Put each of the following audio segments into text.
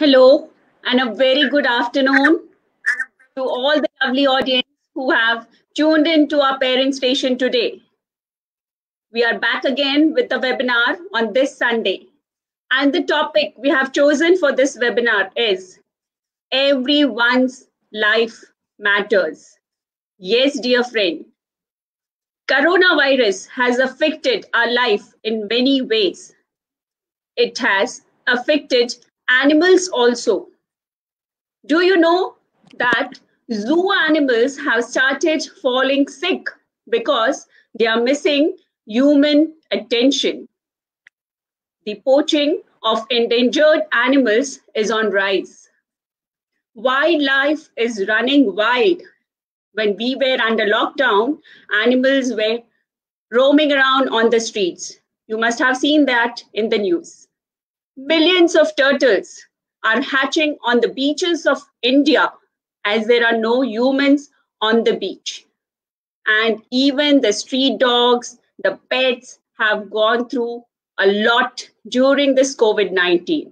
Hello, and a very good afternoon to all the lovely audience who have tuned in to our parent station today. We are back again with the webinar on this Sunday. And the topic we have chosen for this webinar is Everyone's Life Matters. Yes, dear friend, coronavirus has affected our life in many ways. It has affected animals also. Do you know that zoo animals have started falling sick because they are missing human attention? The poaching of endangered animals is on rise. Wildlife is running wild. When we were under lockdown, animals were roaming around on the streets. You must have seen that in the news. Millions of turtles are hatching on the beaches of India as there are no humans on the beach. And even the street dogs, the pets have gone through a lot during this COVID-19.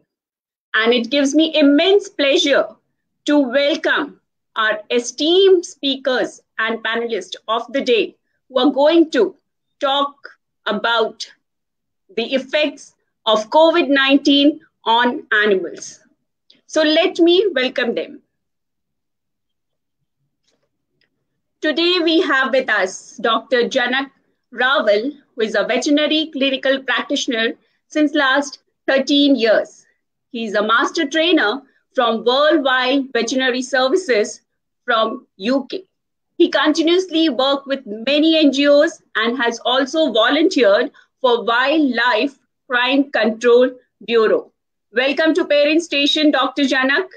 And it gives me immense pleasure to welcome our esteemed speakers and panelists of the day who are going to talk about the effects of COVID-19 on animals. So let me welcome them. Today we have with us Dr. Janak Rawal, who is a veterinary clinical practitioner since last 13 years. He is a master trainer from Worldwide Veterinary Services from UK. He continuously works with many NGOs and has also volunteered for Wildlife Crime Control Bureau. Welcome to Parent Station, Dr. Janak.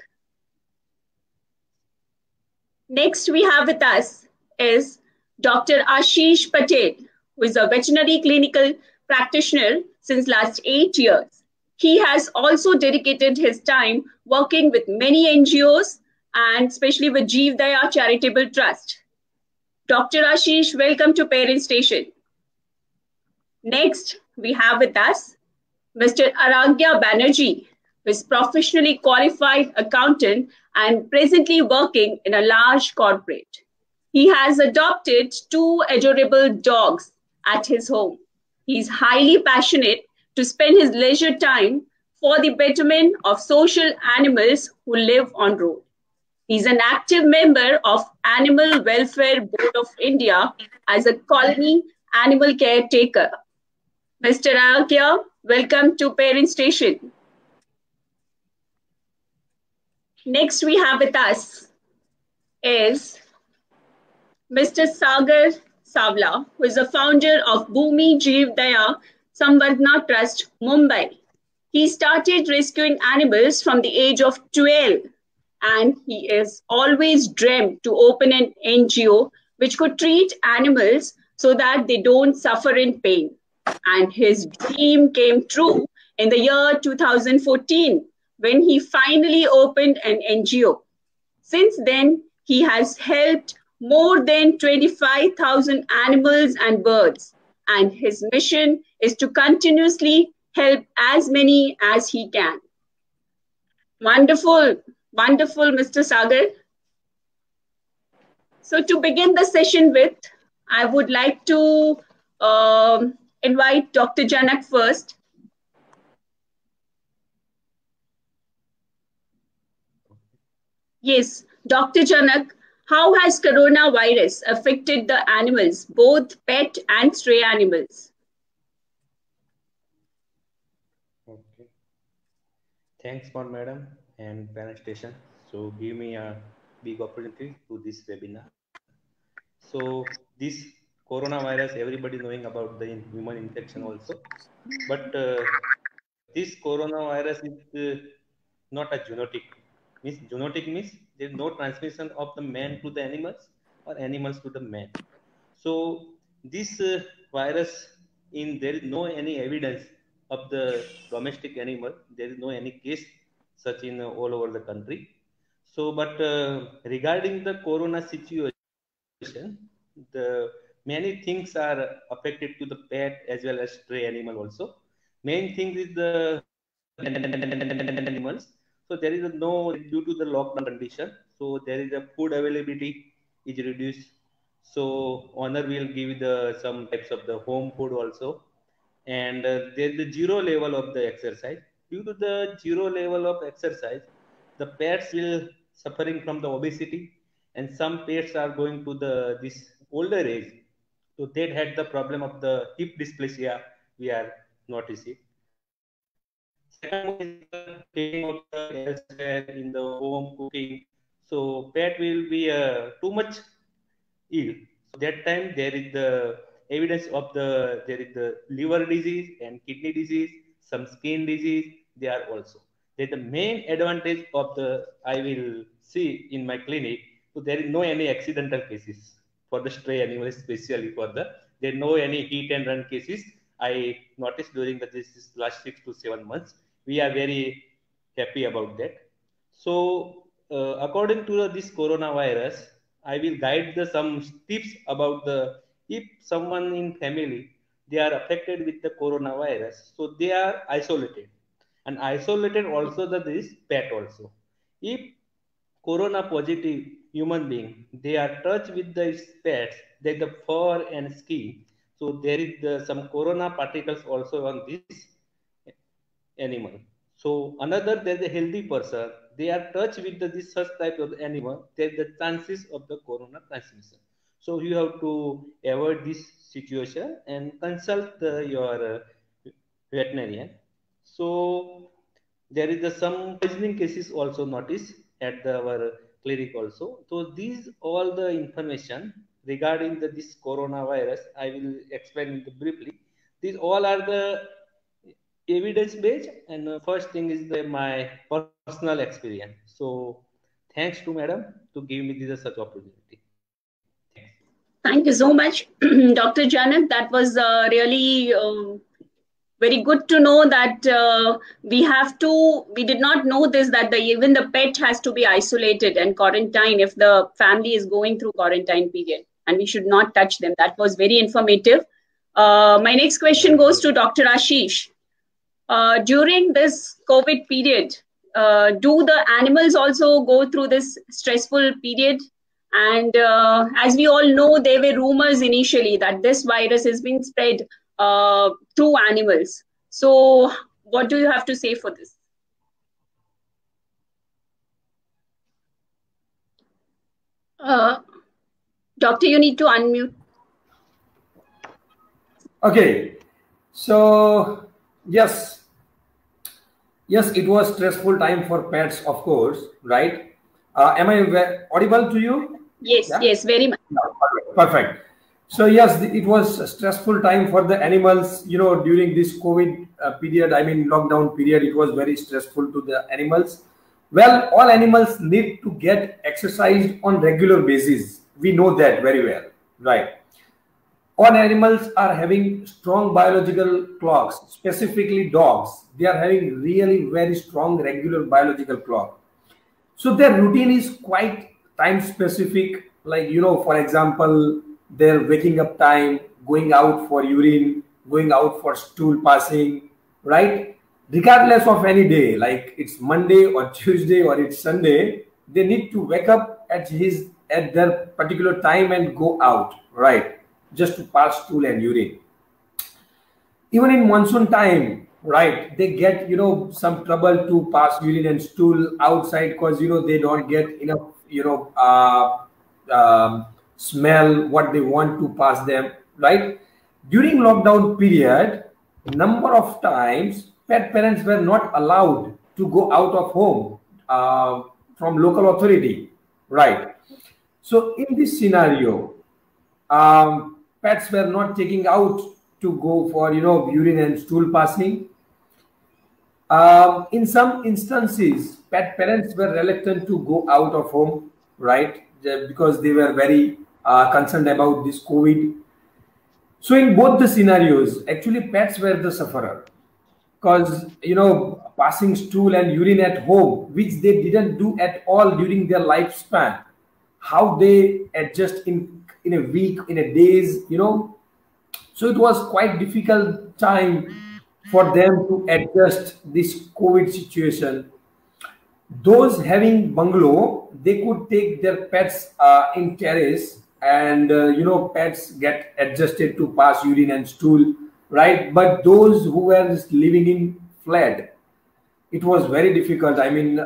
Next we have with us is Dr. Ashish Patel, who is a veterinary clinical practitioner since last 8 years. He has also dedicated his time working with many NGOs and especially with Jeev Daya Charitable Trust. Dr. Ashish, welcome to Parent Station. Next, we have with us Mr. Aragya Banerjee, who is professionally qualified accountant and presently working in a large corporate. He has adopted 2 adorable dogs at his home. He is highly passionate to spend his leisure time for the betterment of social animals who live on road. He is an active member of Animal Welfare Board of India as a colony animal caretaker. Mr. Aragya, welcome to Parent Station. Next we have with us is Mr. Sagar Savla, who is the founder of Bhumi Jeev Daya Samvardhana Trust, Mumbai. He started rescuing animals from the age of 12, and he has always dreamt to open an NGO which could treat animals so that they don't suffer in pain. And his dream came true in the year 2014 when he finally opened an NGO. Since then, he has helped more than 25,000 animals and birds, and his mission is to continuously help as many as he can. Wonderful, wonderful, Mr. Sagar. So to begin the session with, I would like to invite Dr. Janak first. Yes, Dr. Janak, how has coronavirus affected the animals, both pet and stray animals? Okay. Thanks for madam and Parent Station. So give me a big opportunity to this webinar. So this coronavirus, everybody knowing about the human infection also, but this coronavirus is not a zoonotic. Means zoonotic means there is no transmission of the man to the animals or animals to the man. So this virus, in there is no any evidence of the domestic animal. There is no any case such in all over the country. So, but regarding the corona situation, the many things are affected to the pet as well as stray animal also. Main thing is the animals. So So there is no, due to the lockdown condition, so there is a food availability is reduced. So owner will give the some types of the home food also. And there is the zero level of the exercise. Due to the zero level of exercise, the pets will suffering from the obesity, and some pets are going to the this older age, so they had the problem of the hip dysplasia we are noticing. Second one is the taking of the elsewhere in the home cooking. So pet will be too much ill. So that time there is the evidence of there is the liver disease and kidney disease, some skin disease. They are also. That the main advantage of the I will see in my clinic. So there is no any accidental cases for the stray animals, especially for the there no any hit and run cases. I noticed during this last 6 to 7 months. We are very happy about that. So according to this coronavirus, I will guide the some tips about the if someone in family they are affected with the coronavirus, so they are isolated, and isolated also the this pet also. If corona positive human being they are touch with the pets, they the fur and skin, so there is some corona particles also on this animal. So another there's a healthy person, they are touch with this such type of animal, there's the chances of the corona transmission. So you have to avoid this situation and consult your veterinarian. So there is some poisoning cases also noticed at our clinic also. So these all the information regarding this coronavirus, I will explain it briefly. These all are the evidence based, and first thing is my personal experience. So thanks to madam to give me this such opportunity. Thanks. Thank you so much, Dr. Janet. That was really very good to know that we did not know this, that even the pet has to be isolated and quarantine if the family is going through quarantine period, and we should not touch them. That was very informative. My next question goes to Dr. Ashish. During this COVID period, do the animals also go through this stressful period? And as we all know, there were rumors initially that this virus is being spread through animals. So what do you have to say for this? Doctor, you need to unmute. Okay. So, yes, it was stressful time for pets, of course, right? Am I audible to you? Yes, yeah? Yes, very much. Perfect. So yes, it was a stressful time for the animals, during this COVID period, I mean lockdown period, it was very stressful to the animals. Well, all animals need to get exercised on regular basis. We know that very well, right? All animals are having strong biological clocks, specifically dogs. They are having really very strong regular biological clock. So their routine is quite time specific, like, for example, their waking up time, going out for urine, going out for stool passing, right? Regardless of any day, like it's Monday or Tuesday or it's Sunday, they need to wake up at their particular time and go out, right? Just to pass stool and urine. Even in monsoon time, right, they get some trouble to pass urine and stool outside because they don't get enough smell what they want to pass them, right? During lockdown period, number of times pet parents were not allowed to go out of home from local authority, right? So in this scenario, pets were not taking out to go for urine and stool passing. In some instances, pet parents were reluctant to go out of home, right? Because they were very concerned about this COVID. So in both the scenarios, actually pets were the sufferer, because passing stool and urine at home, which they didn't do at all during their lifespan, how they adjust in a week, in a days, so it was quite difficult time for them to adjust this COVID situation. those having bungalow, they could take their pets in terrace, and pets get adjusted to pass urine and stool, right? But those who were living in flat, it was very difficult. I mean,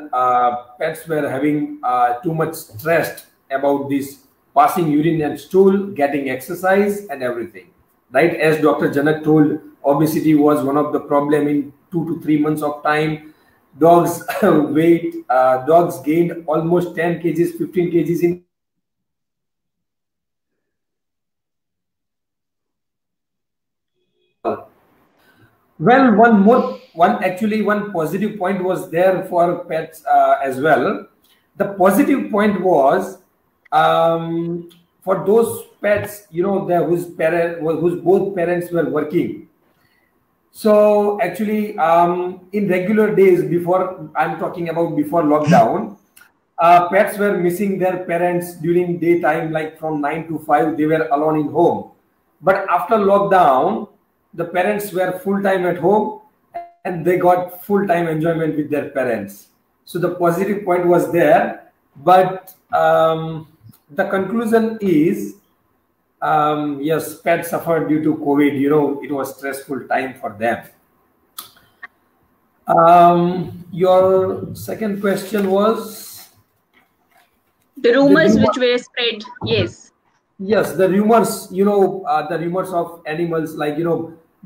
pets were having too much stress about this passing urine and stool, getting exercise and everything, right? As Dr. Janak told, obesity was one of the problem in 2 to 3 months of time. Dogs dogs gained almost 10 kgs, 15 kgs in. Well, one positive point was there for pets as well. The positive point was, for those pets, whose both parents were working. So actually, in regular days before, I'm talking about before lockdown, pets were missing their parents during daytime, like from 9 to 5, they were alone in home. But after lockdown, the parents were full time at home and they got full time enjoyment with their parents. So the positive point was there, but the conclusion is, yes, pets suffered due to COVID. It was stressful time for them. Your second question was the rumors which were spread. Yes, the rumors. The rumors of animals, like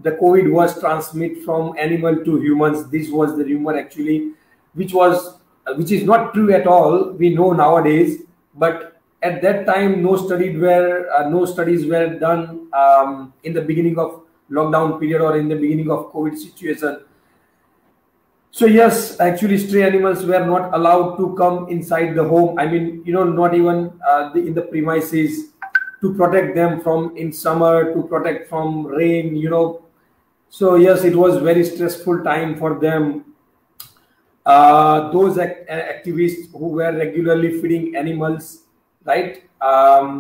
the COVID was transmitted from animal to humans. This was the rumor actually, which is not true at all. We know nowadays, but at that time, no studies were done in the beginning of lockdown period or in the beginning of COVID situation. So yes, actually, stray animals were not allowed to come inside the home. I mean, not even in the premises, to protect them from in summer, to protect from rain. So yes, it was very stressful time for them. Those activists who were regularly feeding animals, right,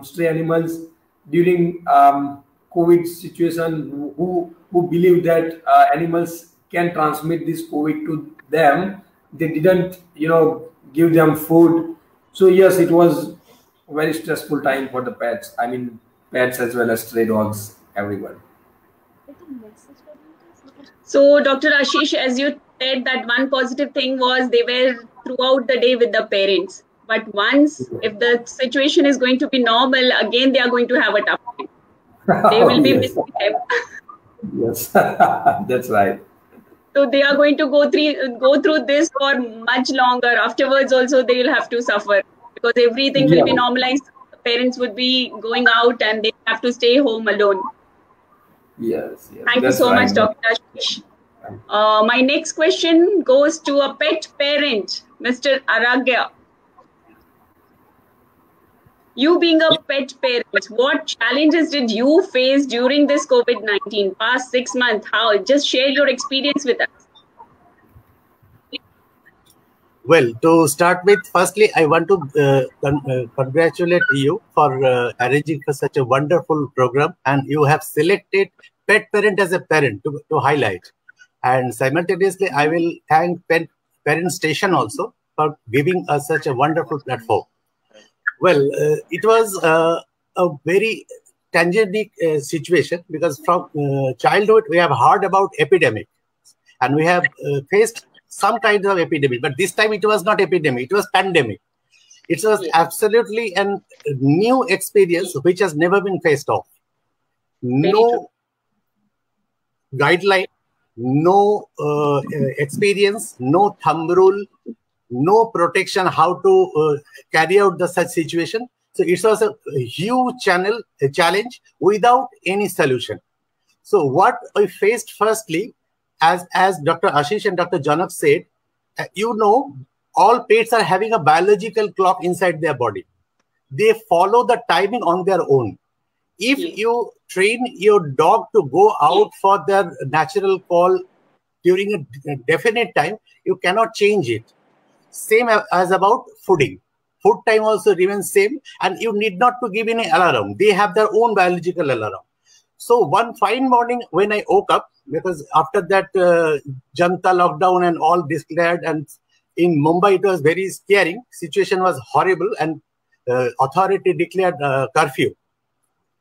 stray animals during COVID situation, who believe that animals can transmit this COVID to them, they didn't give them food. So yes, it was a very stressful time for the pets. I mean, pets as well as stray dogs, everyone. So Dr. Ashish, as you said, that one positive thing was they were throughout the day with the parents. But once, if the situation is going to be normal, again, they are going to have a tough time. They will be missing them. Yes, that's right. So they are going to go through this for much longer. Afterwards also, they will have to suffer because everything will be normalized. The parents would be going out and they have to stay home alone. Yes. Thank you so much, Dr. Ashish. My next question goes to a pet parent, Mr. Aragya. You being a pet parent, what challenges did you face during this COVID-19 past 6 months? How? Just share your experience with us. Well, to start with, firstly, I want to congratulate you for arranging for such a wonderful program, and you have selected pet parent as a parent to highlight. And simultaneously, I will thank Parent Station also for giving us such a wonderful platform. Well, it was a very tangent situation because from childhood we have heard about epidemic and we have faced some kinds of epidemic, but this time it was not epidemic, it was pandemic. It was absolutely a new experience which has never been faced off. No guideline, no experience, no thumb rule, no protection how to carry out the such situation. So it was a huge challenge without any solution. So what I faced firstly, as Dr. Ashish and Dr. Janak said, all pets are having a biological clock inside their body. They follow the timing on their own. If you train your dog to go out for their natural call during a definite time, you cannot change it. Same as about fooding. Food time also remains same, and you need not to give any alarm. They have their own biological alarm. So one fine morning when I woke up, because after that Janta lockdown and all declared, and in Mumbai, it was very scary. Situation was horrible, and authority declared curfew.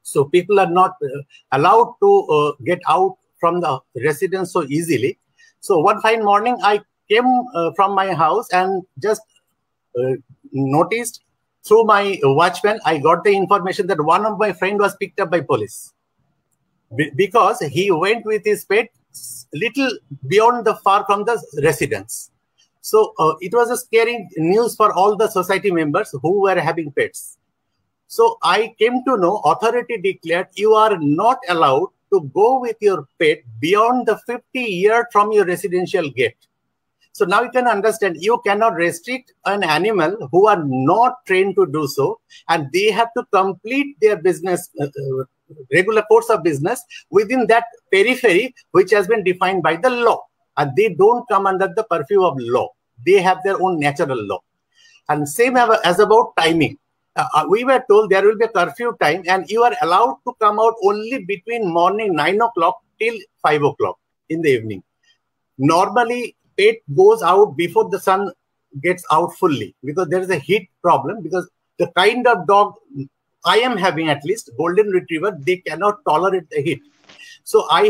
So people are not allowed to get out from the residence so easily. So one fine morning, I came from my house and just noticed through my watchman, I got the information that one of my friend was picked up by police because he went with his pet little beyond the far from the residence. So it was a scary news for all the society members who were having pets. So I came to know authority declared you are not allowed to go with your pet beyond the 50 yards from your residential gate. So now you can understand, you cannot restrict an animal who are not trained to do so, and they have to complete their business, regular course of business within that periphery which has been defined by the law. And they don't come under the purview of law. They have their own natural law. And same as about timing. We were told there will be a curfew time and you are allowed to come out only between morning 9 o'clock till 5 o'clock in the evening. Normally, pet goes out before the sun gets out fully because there is a heat problem, because the kind of dog I am having, at least golden retriever, they cannot tolerate the heat. So I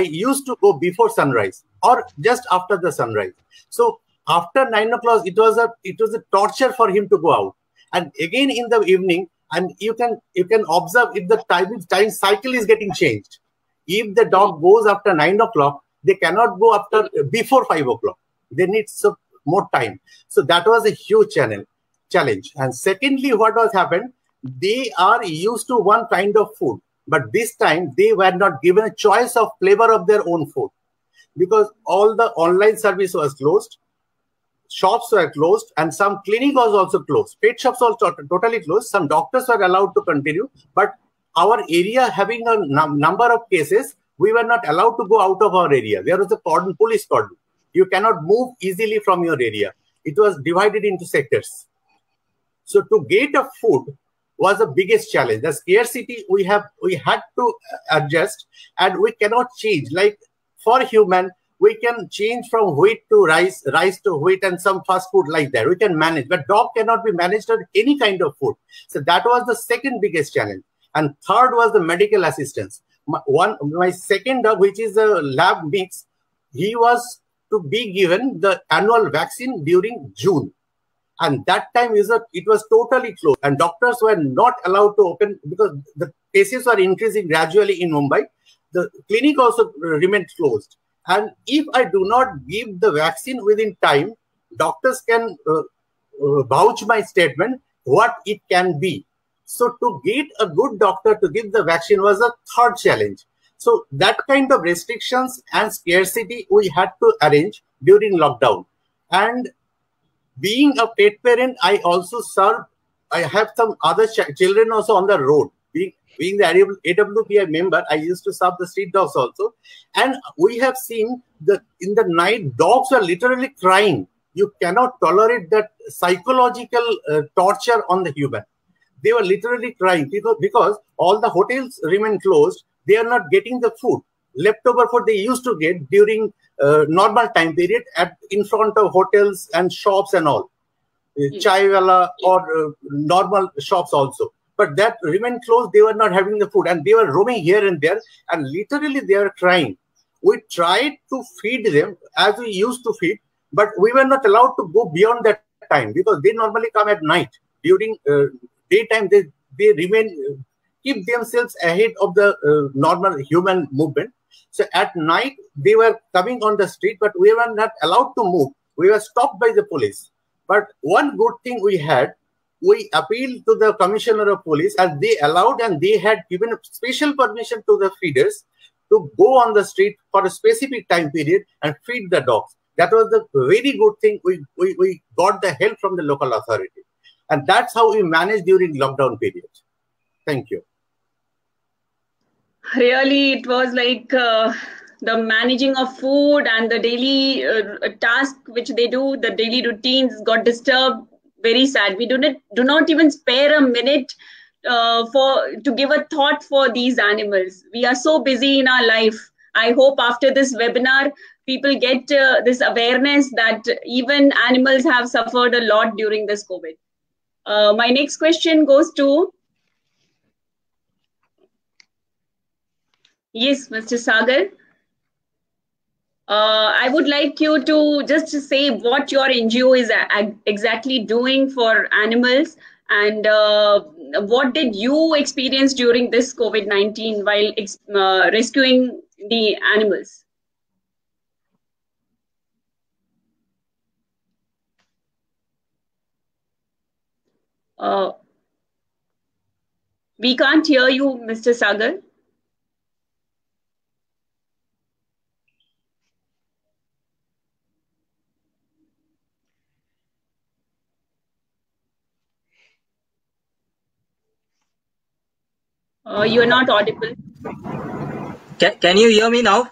used to go before sunrise or just after the sunrise. So after 9 o'clock, it was a torture for him to go out. And again in the evening, and you can observe if the time cycle is getting changed. If the dog goes after 9 o'clock, they cannot go before 5 o'clock. They need some more time. So that was a huge challenge. And secondly, what was happened? They are used to one kind of food, but this time they were not given a choice of flavor of their own food because all the online service was closed. Shops were closed and some clinic was also closed. Pet shops also totally closed. Some doctors were allowed to continue, but our area having a number of cases, we were not allowed to go out of our area. There was a cordon, police cordon. You cannot move easily from your area. It was divided into sectors. So to get a food was the biggest challenge. The scarcity we had to adjust, and we cannot change. Like for human, we can change from wheat to rice, rice to wheat, and some fast food like that. We can manage, but dog cannot be managed on any kind of food. So that was the second biggest challenge. And third was the medical assistance. My second dog, which is a lab mix, he was to be given the annual vaccine during June. And that time it was totally closed. And doctors were not allowed to open because the cases were increasing gradually in Mumbai. The clinic also remained closed. And if I do not give the vaccine within time, doctors can vouch my statement what it can be. So to get a good doctor to give the vaccine was a third challenge. So that kind of restrictions and scarcity we had to arrange during lockdown. And being a pet parent, I also I have some other children also on the road. Being the AWPI member, I used to serve the street dogs also. And we have seen that in the night, dogs are literally crying. You cannot tolerate that psychological torture on the human. They were literally crying because all the hotels remain closed. They are not getting the food. Leftover food they used to get during normal time period in front of hotels and shops and all. Chai wala or normal shops also. But that remained closed. They were not having the food and they were roaming here and there and literally they are crying. We tried to feed them as we used to feed, but we were not allowed to go beyond that time because they normally come at night. During daytime, they keep themselves ahead of the normal human movement. So at night, they were coming on the street, but we were not allowed to move. We were stopped by the police. But one good thing we had, we appealed to the commissioner of police and they allowed and they had given a special permission to the feeders to go on the street for a specific time period and feed the dogs. That was the very good thing. We got the help from the local authority. And that's how we managed during lockdown period. Thank you. Really, it was like the managing of food and the daily task which they do, the daily routines got disturbed. Very sad. We do not even spare a minute to give a thought for these animals. We are so busy in our life. I hope after this webinar, people get this awareness that even animals have suffered a lot during this COVID. My next question goes to, yes, Mr. Sagar. I would like you to just say what your NGO is exactly doing for animals, and what did you experience during this COVID-19 while rescuing the animals? We can't hear you, Mr. Sagar. You're not audible. Can you hear me now?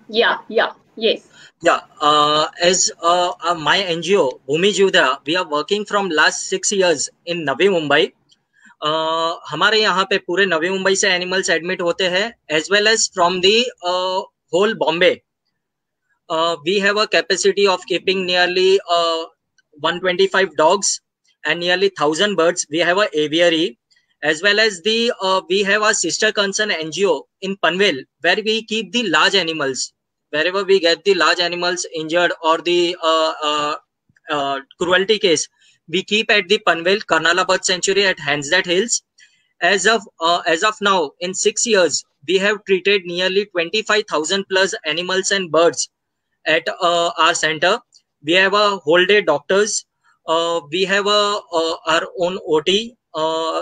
Yeah, yes. Yeah, as my NGO, Bhumi Jivdaya, we are working from last 6 years in Navi Mumbai. हमारे यहाँ पे पूरे नवी मुंबई से animals admit होते हैं, as well as from the whole Bombay. We have a capacity of keeping nearly 125 dogs and nearly 1,000 birds. We have an aviary, as well as we have a sister concern NGO in Panvel, where we keep the large animals. Wherever we get the large animals injured or the cruelty case, we keep at the Panvel Karnala Bird Sanctuary at Hansdale Hills. As of now, in 6 years, we have treated nearly 25,000 plus animals and birds at our center. We have a whole day doctors. We have our own OT.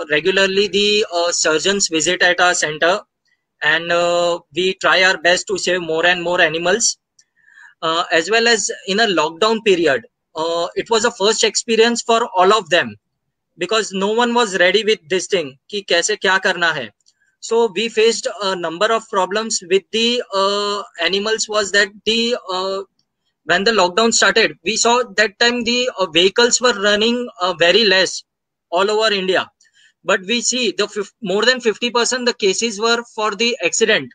Regularly, the surgeons visit at our center, and we try our best to save more and more animals. As well as in a lockdown period, it was a first experience for all of them, because no one was ready with this thing कि कैसे क्या करना है. So we faced a number of problems with the animals. Was that when the lockdown started, we saw that time the vehicles were running very less all over India. But we see the more than 50% the cases were for the accident.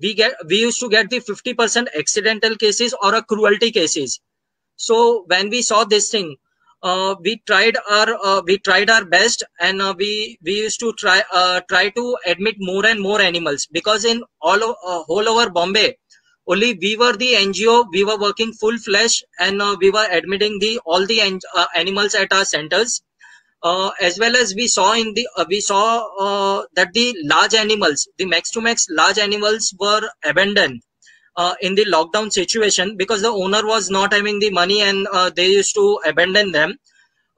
We used to get the 50% accidental cases or a cruelty cases. So when we saw this thing, we tried our best, and we used to try to admit more and more animals, because in whole over Bombay, only we were the NGO. We were working full fledged, and we were admitting all the animals at our centers. As well as we saw that the large animals, the max to max large animals, were abandoned in the lockdown situation, because the owner was not having the money, and they used to abandon them.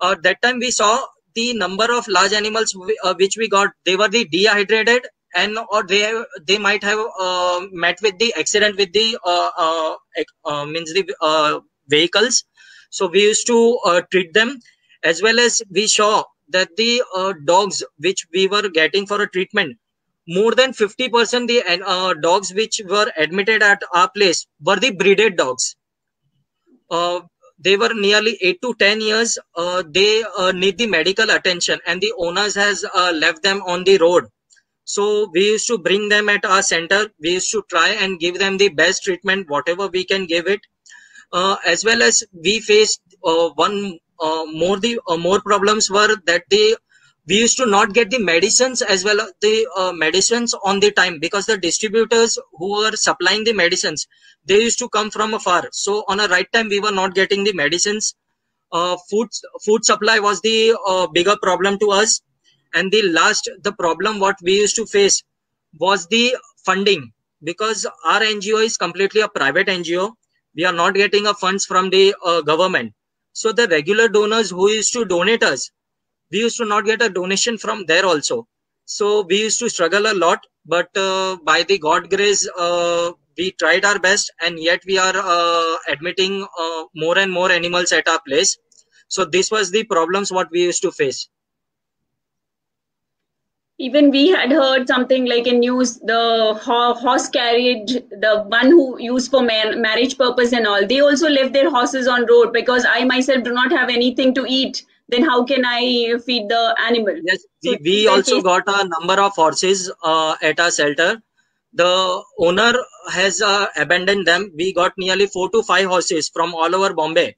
That time we saw the number of large animals which we got, they were the dehydrated, and or they might have met with the accident with the vehicles. So we used to treat them. As well as we saw that the dogs which we were getting for a treatment, more than 50% the dogs which were admitted at our place were the breeded dogs. They were nearly 8 to 10 years. They need the medical attention, and the owners has left them on the road. So we used to bring them at our center. We used to try and give them the best treatment, whatever we can give it. As well as we faced more problems were that we used to not get the medicines as well as the medicines on the time, because the distributors who were supplying the medicines, they used to come from afar. So on a right time, we were not getting the medicines. Food supply was the bigger problem to us. And the problem what we used to face was the funding, because our NGO is completely a private NGO. We are not getting funds from the government. So the regular donors who used to donate us, we used to not get a donation from there also. So we used to struggle a lot, but by the God grace, we tried our best, and yet we are admitting more and more animals at our place. So this was the problems what we used to face. Even we had heard something like in news, the horse carriage, the one who used for marriage purpose and all, they also left their horses on road, because I myself do not have anything to eat. Then how can I feed the animal? Yes, we also got a number of horses at our shelter. the owner has abandoned them. We got nearly 4 to 5 horses from all over Bombay,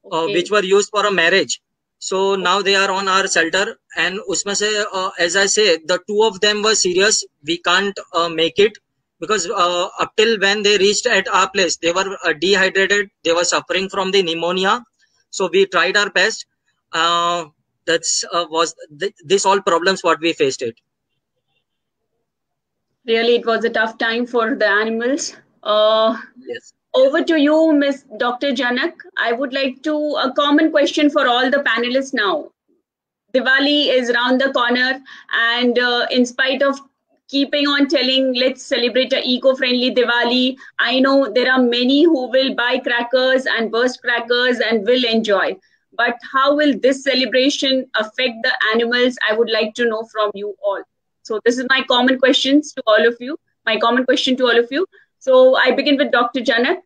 which were used for a marriage. So now they are on our shelter, and usme se, as I say, the 2 of them were serious. We can't make it because up till when they reached at our place, they were dehydrated. They were suffering from the pneumonia. So we tried our best. This all problems what we faced it. Really, it was a tough time for the animals. Yes. Over to you, Miss Dr. Janak. I would like to, a common question for all the panelists now. Diwali is around the corner, and in spite of keeping on telling, let's celebrate an eco-friendly Diwali, I know there are many who will buy crackers and burst crackers and will enjoy. But how will this celebration affect the animals? I would like to know from you all. So this is my common questions to all of you. My common question to all of you. So I begin with Dr. Janak.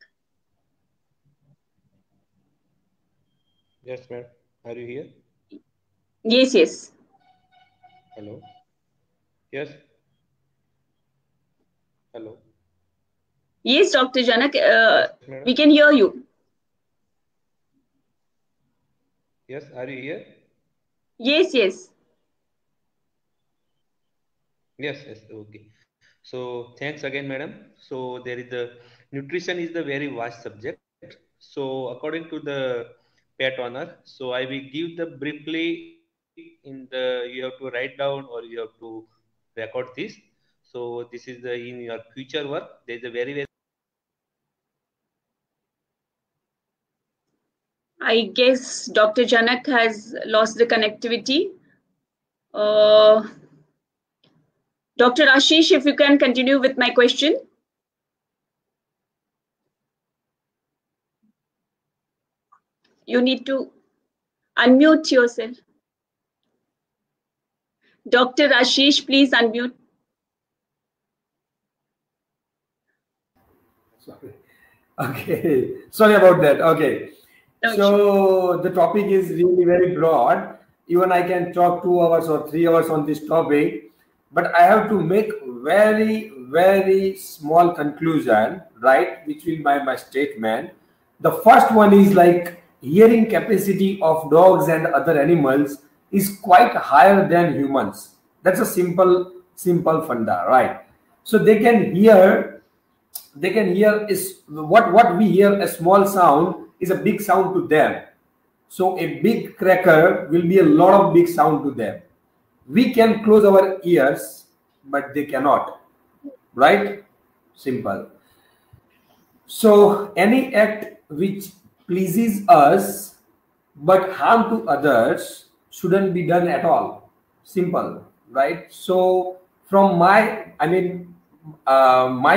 Yes, ma'am. Are you here? Yes, yes. Hello. Yes. Hello. Yes, Dr. Janak, Madam? we can hear you. Yes, are you here? Yes, yes. Yes, okay. So thanks again, madam. So there is the nutrition is the very vast subject. So according to the pet owner, so I will give the briefly in the, you have to write down or you have to record this. So this is the in your future work. There is a very I guess Dr. Janak has lost the connectivity. Dr. Ashish, if you can continue with my question. You need to unmute yourself. Dr. Ashish, please unmute. Sorry. Okay. Sorry about that. Okay. No, So the topic is really very broad. Even I can talk 2 hours or 3 hours on this topic, but I have to make very, very small conclusion, right? Which will be my statement. The first one is like hearing capacity of dogs and other animals is quite higher than humans. That's a simple funda, right? So they can hear is what we hear, a small sound is a big sound to them. So a big cracker will be a lot of big sound to them. We can close our ears, but they cannot, right? Simple. So any act which pleases us but harm to others shouldn't be done at all. Simple, right? So from my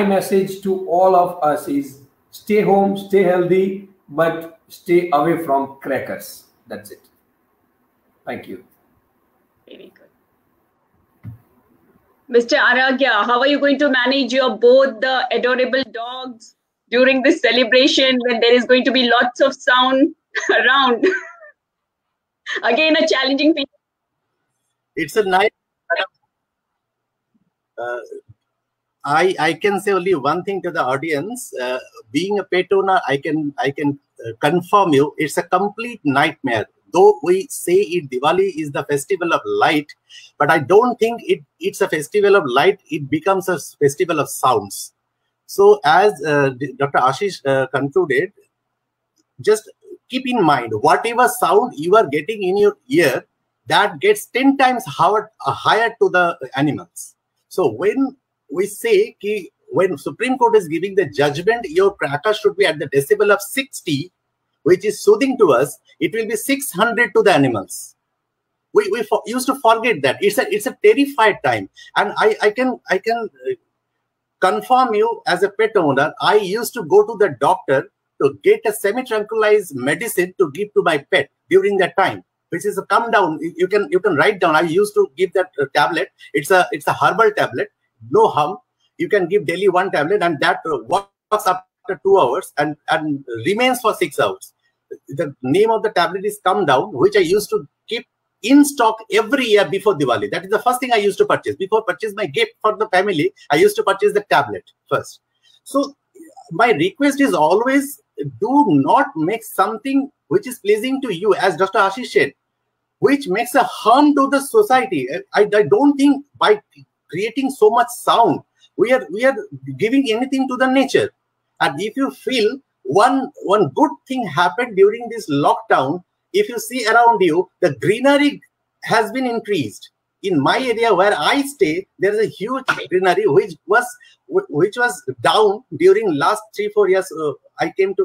message to all of us is stay home, stay healthy, but stay away from crackers. That's it. Thank you. very good. Mr. Aragya, how are you going to manage your both the adorable dogs during this celebration when there is going to be lots of sound around? Again, a challenging piece. It's a nice. I can say only one thing to the audience. Being a pet owner, I can confirm you, it's a complete nightmare. Though we say Diwali is the festival of light, but I don't think it's a festival of light. It becomes a festival of sounds. So as Dr. Ashish concluded, just keep in mind, whatever sound you are getting in your ear, that gets 10 times higher to the animals. So when we say when Supreme Court is giving the judgment, your cracker should be at the decibel of 60, which is soothing to us, it will be 600 to the animals. We used to forget that. It's a terrified time. And I can confirm you as a pet owner, I used to go to the doctor to get a semi-tranquilized medicine to give to my pet during that time, which is a come down. You can write down. I used to give that tablet. It's a herbal tablet, no harm. You can give daily 1 tablet, and that works after 2 hours and remains for 6 hours. The name of the tablet is Come Down, which I used to keep in stock every year before Diwali. That is the first thing I used to purchase. Before purchase my gift for the family, I used to purchase the tablet first. So my request is always, do not make something which is pleasing to you, as Dr. Ashish said, which makes a harm to the society. I don't think by creating so much sound, we are giving anything to the nature. And if you feel one good thing happened during this lockdown, if you see around you, the greenery has been increased. In my area where I stay, there is a huge greenery which was down during last 3-4 years.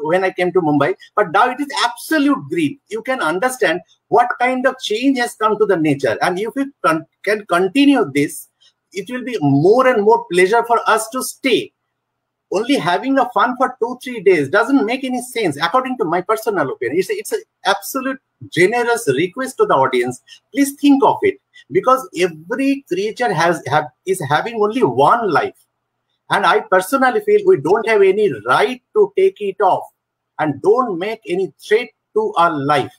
When I came to Mumbai, but now it is absolute green. You can understand what kind of change has come to the nature, and if we can continue this, it will be more and more pleasure for us to stay. Only having a fun for 2-3 days doesn't make any sense, according to my personal opinion. It's an absolute generous request to the audience. Please think of it, because every creature is having only one life. And I personally feel we don't have any right to take it off, and don't make any threat to our life.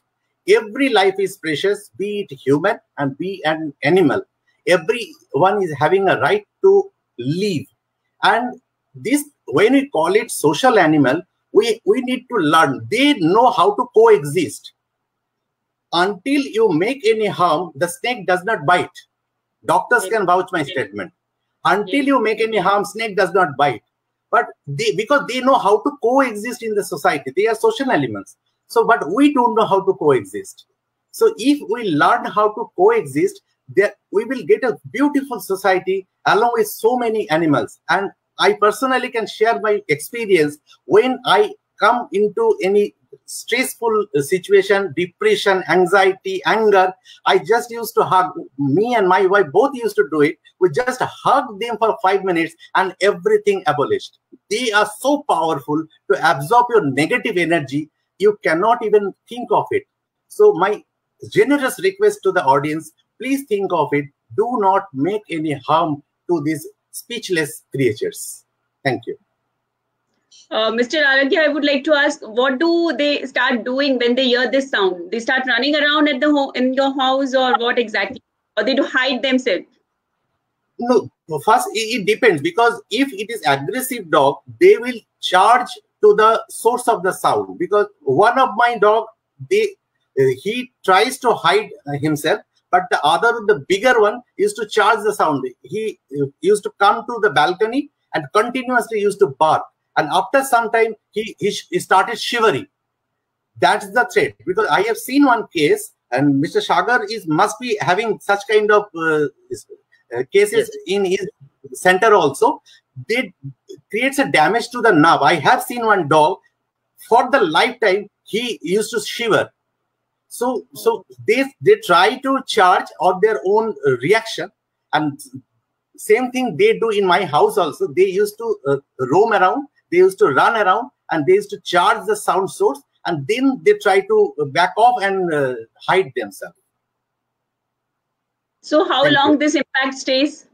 Every life is precious, be it human and be an animal. Everyone is having a right to live. And this, when we call it social animal, we need to learn. They know how to coexist. Until you make any harm, the snake does not bite. Doctors can vouch my statement. Until you make any harm, snake does not bite. But because they know how to coexist in the society. They are social elements. So, but we don't know how to coexist. So if we learn how to coexist, we will get a beautiful society along with so many animals. And I personally can share my experience. When I come into any stressful situation, depression, anxiety, anger, I just used to hug. Me and my wife both used to do it. We just hug them for 5 minutes and everything abolished. They are so powerful to absorb your negative energy. You cannot even think of it. So my generous request to the audience, please think of it. Do not make any harm to these speechless creatures. Thank you. Mr. Aragya, I would like to ask, what do they start doing when they hear this sound? They start running around at in your house, or what exactly? Or they do hide themselves? No, first it depends, because if it is aggressive dog, they will charge to the source of the sound. Because one of my dog, he tries to hide himself, but the bigger one used to charge the sound. He used to come to the balcony and continuously used to bark. And after some time, he started shivering. That's the threat. Because I have seen one case, and Mr. Sagar must be having such kind of cases in his center also. They creates a damage to the nerve. I have seen one dog, for the lifetime, he used to shiver. So they try to charge on their own reaction. And same thing they do in my house also. They used to roam around. They used to run around, and they used to charge the sound source, and then they try to back off and hide themselves. So how long this impact stays?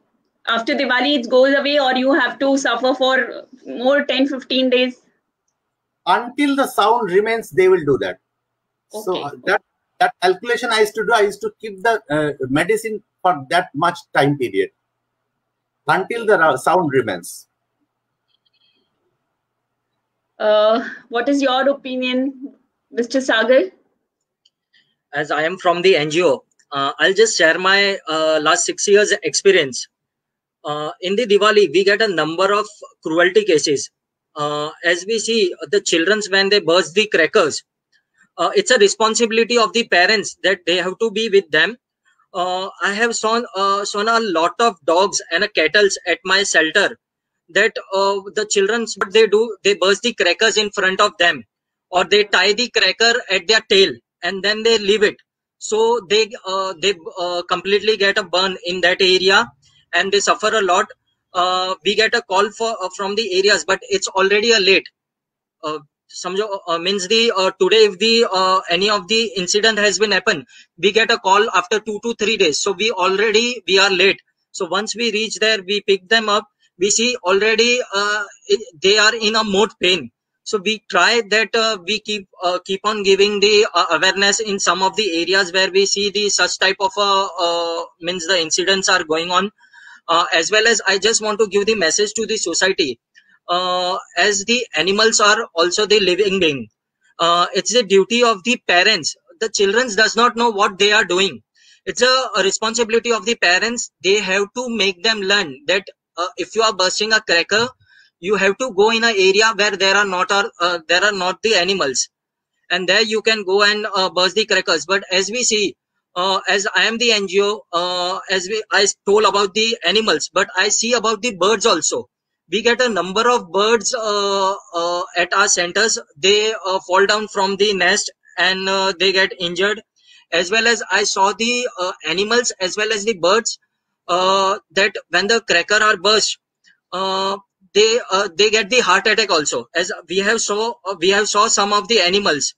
After Diwali, it goes away, or you have to suffer for more 10-15 days? Until the sound remains, they will do that. Okay. So that calculation I used to do, I used to keep the medicine for that much time period, until the sound remains. What is your opinion, Mr. Sagar? As I am from the NGO, I'll just share my last 6 years experience. In the Diwali, we get a number of cruelty cases. As we see, the children, when they burst the crackers, it's a responsibility of the parents that they have to be with them. I have shown a lot of dogs and cattle at my shelter, that the children, what they do, they burst the crackers in front of them, or they tie the cracker at their tail and then they leave it. So they completely get a burn in that area, and they suffer a lot. We get a call from the areas, but it's already late. Means today, if any of the incident has been happened, we get a call after 2 to 3 days. So we are late. So once we reach there, we pick them up. We see already they are in a more pain. So we try that we keep on giving the awareness in some of the areas where we see the such type of means the incidents are going on. As well as I just want to give the message to the society, as the animals are also the living being. It's the duty of the parents. The children does not know what they are doing. It's a responsibility of the parents. They have to make them learn that if you are bursting a cracker, you have to go in an area where there are not the animals, and there you can go and burst the crackers. But as we see, as I am the NGO, I told about the animals, but I see about the birds also. We get a number of birds at our centers. They fall down from the nest and they get injured. As well as I saw the animals as well as the birds, that when the cracker are burst, uh, they get the heart attack also. As we have saw some of the animals,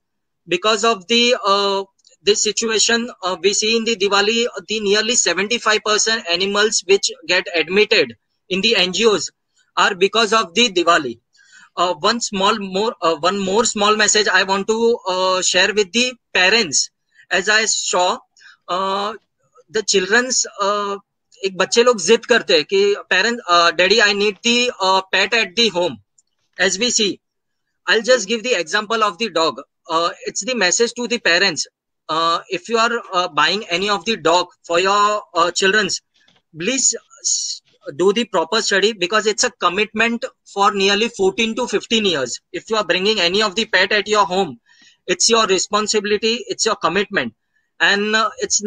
because of the this situation, we see in the Diwali the nearly 75% animals which get admitted in the NGOs are because of the Diwali. One more small message I want to share with the parents. As I saw, the children's एक बच्चे लोग जिद करते हैं कि parent daddy I need the pet at the home. As we see, I'll just give the example of the dog. It's the message to the parents. If you are buying any of the dog for your children's, please do the proper study, because it's a commitment for nearly 14 to 15 years. If you are bringing any of the pet at your home, it's your responsibility, it's your commitment. And it's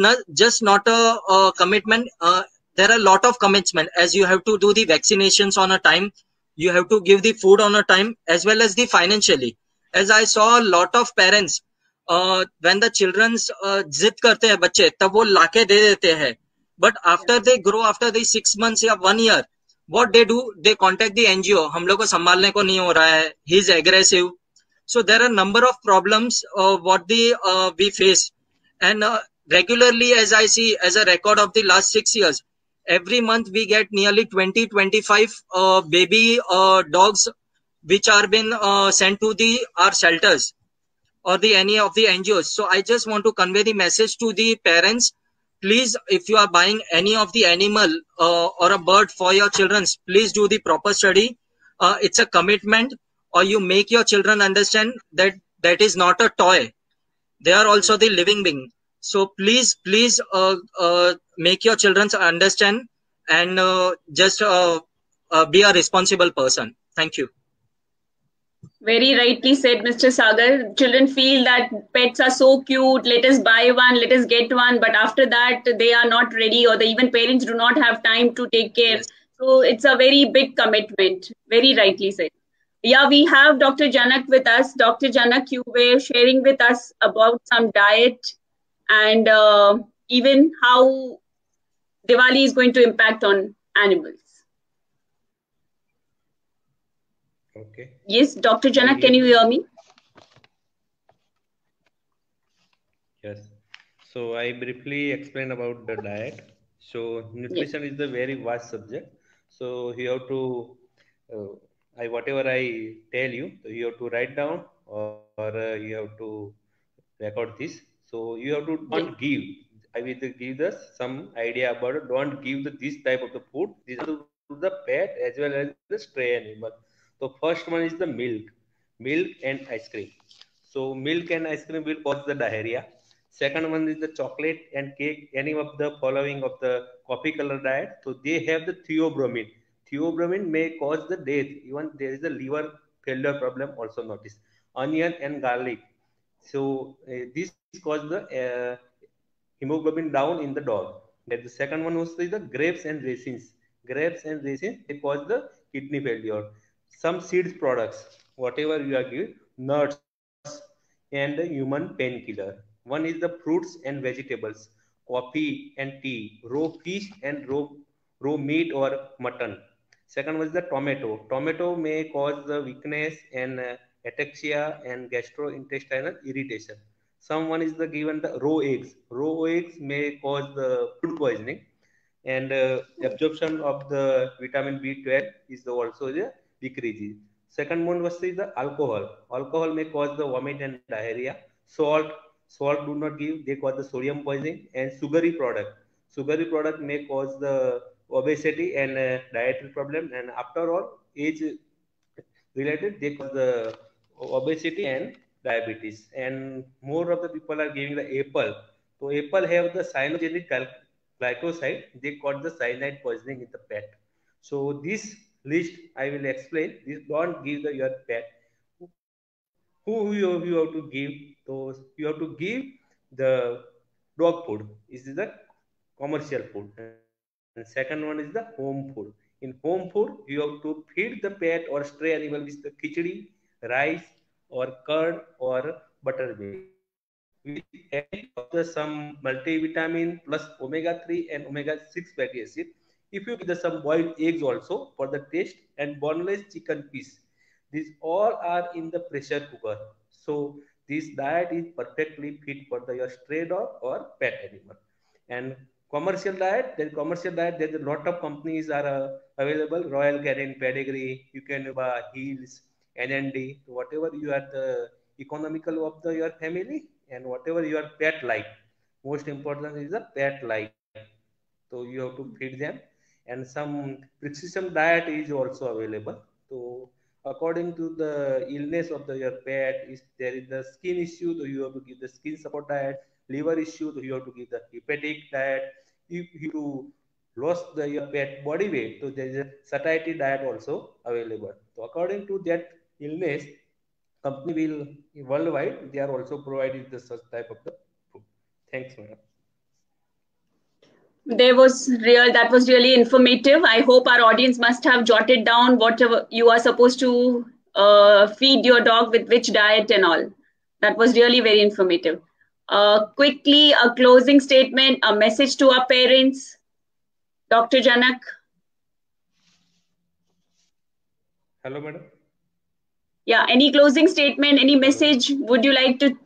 not a commitment. There are a lot of commitment, as you have to do the vaccinations on a time, you have to give the food on a time, as well as the financially. As I saw a lot of parents, when the children's जिद करते हैं बच्चे, तब वो लाके दे देते हैं. But after they grow, after the 6 months or 1 year, what they do, they contact the NGO. हम लोग को संभालने को नहीं हो रहा है. He's aggressive. So there are a number of problems we face. And regularly, as I see, as a record of the last 6 years, every month we get nearly 20-25 baby dogs which are been sent to our shelters or any of the NGOs. So I just want to convey the message to the parents. Please, if you are buying any of the animal or a bird for your children, please do the proper study. It's a commitment, or you make your children understand that is not a toy. They are also the living being. So please make your children understand and just be a responsible person. Thank you. Very rightly said, Mr. Sagar. Children feel that pets are so cute, let us buy one, let us get one, but after that they are not ready, or even parents do not have time to take care. Yes. So it's a very big commitment. Very rightly said. Yeah, we have Dr. Janak with us. Dr. Janak, you were sharing with us about some diet and even how Diwali is going to impact on animals. Okay. Yes, Dr. Janak, can you hear me? Yes. So I briefly explained about the diet. So nutrition is the very vast subject. So you have to, whatever I tell you, you have to write down, or you have to record this. So you have to don't give. I will give us some idea about it. Don't give this type of the food. These are the pet as well as the stray animal. So first one is the milk and ice cream. So milk and ice cream will cause the diarrhea. Second one is the chocolate and cake, any of the following of the coffee color diet. So they have the theobromine. Theobromine may cause the death. Even there is a liver failure problem also noticed. Onion and garlic. So this cause the hemoglobin down in the dog. Then the second one was the grapes and raisins. Grapes and raisins, they cause the kidney failure. Some seeds products, whatever you are giving, nuts and the human painkiller. One is the fruits and vegetables, coffee and tea, raw fish and raw meat or mutton. Second was the tomato. Tomato may cause the weakness and ataxia and gastrointestinal irritation. Someone is the given the raw eggs. Raw eggs may cause the food poisoning, and absorption of the vitamin B12 is also the decreases. Second one was the alcohol. Alcohol may cause the vomit and diarrhea. Salt do not give, they cause the sodium poisoning. And sugary product may cause the obesity and dietary problem. And after all, age related, they cause the obesity and diabetes. And more of the people are giving the apple. So apple have the cyanogenic glycoside. They cause the cyanide poisoning in the pet. So this list I will explain. This don't give your pet. Who you have to give? So you have to give the dog food. This is the commercial food. And second one is the home food. In home food, you have to feed the pet or stray animal with the khichdi, rice, or curd or buttermilk. With adding of the some multivitamin plus omega-3 and omega-6 fatty acid. If you give the some boiled eggs also for the taste and boneless chicken piece, these all are in the pressure cooker. So this diet is perfectly fit for your stray dog or pet animal. And commercial diet, there's a lot of companies are available. Royal Canin, Pedigree, you can buy Heels, NND, whatever you are the economical of your family and whatever your pet like. Most important is the pet like. So you have to feed them. And some precision diet is also available. So according to the illness of your pet, if there is the skin issue, so you have to give the skin support diet. Liver issue, so you have to give the hepatic diet. If you lost your pet body weight, so there is a satiety diet also available. So according to that illness, company will worldwide, they are also providing the such type of the food. Thanks, madam. That was really informative. I hope our audience must have jotted down whatever you are supposed to feed your dog with which diet and all. That was really very informative. Quickly, a closing statement, a message to our parents. Dr. Janak. Hello, madam. Yeah, any closing statement, any message would you like to?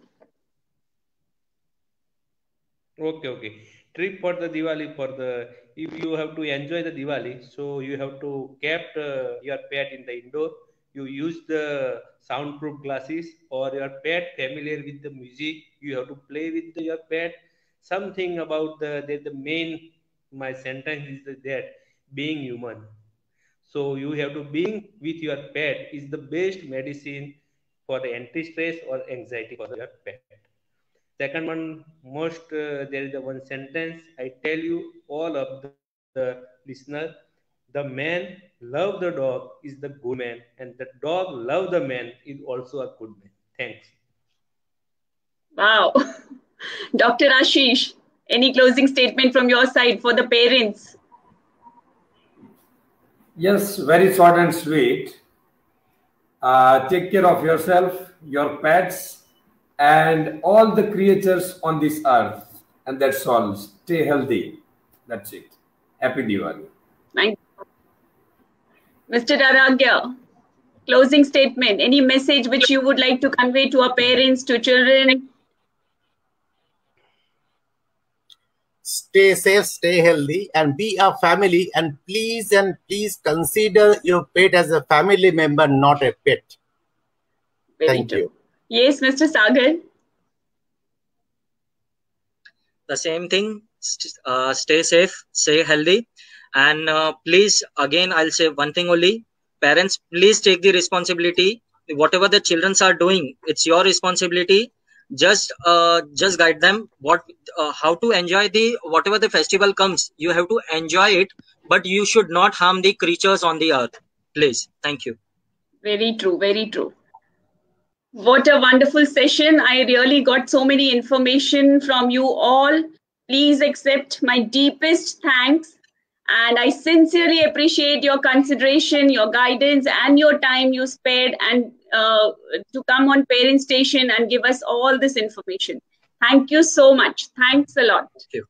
Okay. Trip for the Diwali if you have to enjoy the Diwali, so you have to keep your pet in the indoor. You use the soundproof glasses or your pet familiar with the music. You have to play with your pet. Something about the main, my sentence is that being human. So you have to being with your pet is the best medicine for the anti-stress or anxiety for your pet. Second one, there is one sentence I tell you all of the listener. The man love the dog is the good man, and the dog love the man is also a good man. Thanks. Wow. Dr. Ashish, any closing statement from your side for the parents? Yes, very short and sweet. Take care of yourself, your pets, and all the creatures on this earth. And that's all. Stay healthy. That's it. Happy Diwali. Thank you. Mr. Aragya, closing statement. Any message which you would like to convey to our parents, to children? Stay safe, stay healthy, and be a family. And please consider your pet as a family member, not a pet. Thank you. Yes, Mr. Sagar. The same thing. Stay safe, stay healthy, and please, again, I'll say one thing only. Parents, please take the responsibility. Whatever the children are doing, it's your responsibility. Just guide them how to enjoy whatever the festival comes. You have to enjoy it, but you should not harm the creatures on the earth. Please. Thank you. Very true. Very true. What a wonderful session. I really got so many information from you all. Please accept my deepest thanks. And I sincerely appreciate your consideration, your guidance, and your time you spared and to come on Parent Station and give us all this information. Thank you so much. Thanks a lot. Thank you.